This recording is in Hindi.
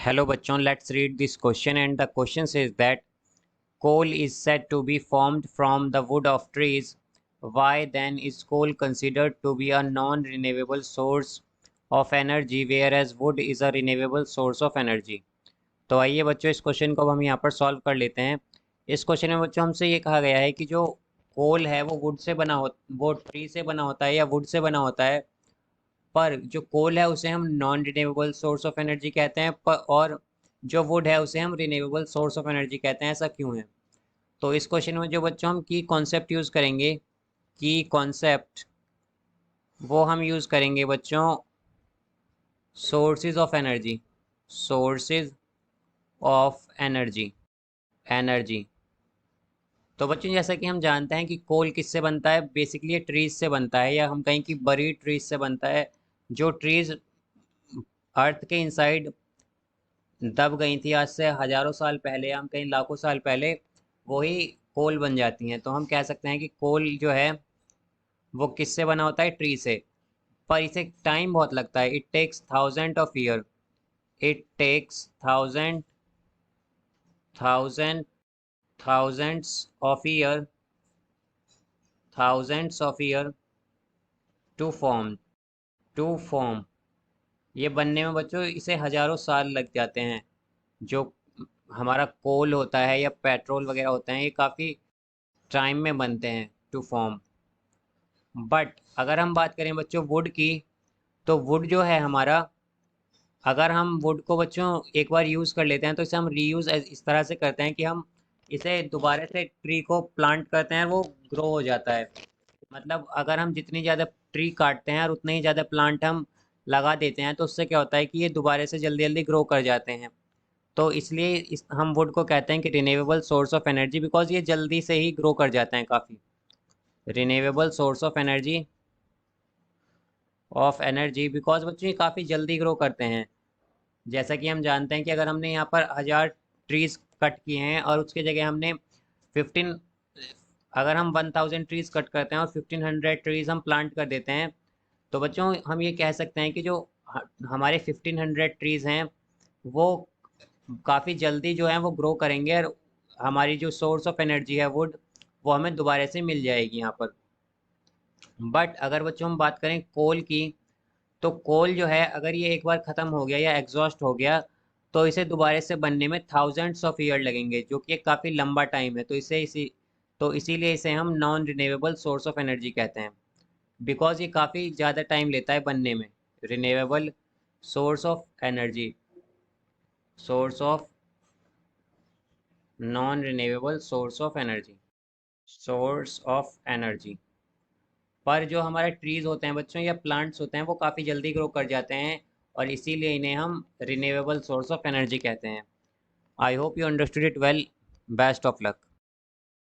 Hello बच्चों, let's read this question and the question says that coal is said to be formed from the wood of trees. Why then is coal considered to be a non-renewable source of energy whereas wood is a renewable source of energy? तो आइए बच्चों इस क्वेश्चन को अब हम यहाँ पर सॉल्व कर लेते हैं। इस क्वेश्चन में बच्चों हमसे ये कहा गया है कि जो कोल है वो वुड से बना हो वो ट्री से बना होता है या वुड से बना होता है, पर जो कोल है उसे हम non renewable source of energy कहते हैं और जो वुड है उसे हम रिन्यूएबल सोर्स ऑफ एनर्जी कहते हैं। ऐसा क्यों है? तो इस क्वेश्चन में जो बच्चों हम की कॉन्सेप्ट यूज़ करेंगे, की कॉन्सेप्ट वो हम यूज़ करेंगे बच्चों sources of energy, sources of energy, energy. तो बच्चों जैसा कि हम जानते हैं कि कोल किससे बनता है, बेसिकली ये ट्रीज से बनता है या हम कहें कि बड़ी ट्रीज से बनता है। जो ट्रीज अर्थ के इनसाइड दब गई थी आज से हजारों साल पहले, हम कहीं लाखों साल पहले, वही कोल बन जाती हैं। तो हम कह सकते हैं कि कोल जो है वो किससे बना होता है, ट्री से। पर इसे टाइम बहुत लगता है, it takes thousand of year, it takes thousand thousands of year, thousands of year to form ये बनने में बच्चों इसे हजारों साल लग जाते हैं। जो हमारा कोल होता है या पेट्रोल वगैरह होते हैं ये काफ़ी टाइम में बनते हैं टू फॉर्म। बट अगर हम बात करें बच्चों वुड की, तो वुड जो है हमारा, अगर हम वुड को बच्चों एक बार यूज़ कर लेते हैं तो इसे हम रीयूज़ इस तरह से करते हैं कि हम इसे दोबारा से ट्री को प्लांट करते हैं और वो ग्रो हो जाता है। मतलब अगर हम जितनी ज़्यादा ट्री काटते हैं और उतने ही ज़्यादा प्लांट हम लगा देते हैं तो उससे क्या होता है कि ये दोबारा से जल्दी जल्दी ग्रो कर जाते हैं। तो इसलिए हम वुड को कहते हैं कि renewable source of energy, because ये जल्दी से ही ग्रो कर जाते हैं काफ़ी। Renewable source of energy because बच्चों ये काफ़ी जल्दी ग्रो करते हैं। जैसा कि हम जानते हैं कि अगर हमने यहाँ पर 1000 ट्रीज कट किए हैं और उसके जगह हमने 15, अगर हम 1000 ट्रीज कट करते हैं और 1500 ट्रीज हम प्लांट कर देते हैं, तो बच्चों हम ये कह सकते हैं कि जो हमारे 1500 ट्रीज हैं वो काफ़ी जल्दी जो है वो ग्रो करेंगे और हमारी जो सोर्स ऑफ एनर्जी है वुड, वो हमें दोबारा से मिल जाएगी यहाँ पर। बट अगर बच्चों हम बात करें कोल की, तो कोल जो है अगर ये एक बार ख़त्म हो गया या एग्जॉस्ट हो गया तो इसे दोबारा से बनने में थाउजेंड्स ऑफ ईयर लगेंगे, जो कि एक काफ़ी लंबा टाइम है। तो इसीलिए इसे हम non renewable source of energy कहते हैं, बिकॉज ये काफ़ी ज़्यादा टाइम लेता है बनने में। Renewable source of energy, source of non renewable source of energy, source of energy. पर जो हमारे ट्रीज होते हैं बच्चों या प्लांट्स होते हैं वो काफ़ी जल्दी ग्रो कर जाते हैं और इसीलिए इन्हें हम रिन्यूएबल सोर्स ऑफ एनर्जी कहते हैं। I hope you understood it well. Best of luck.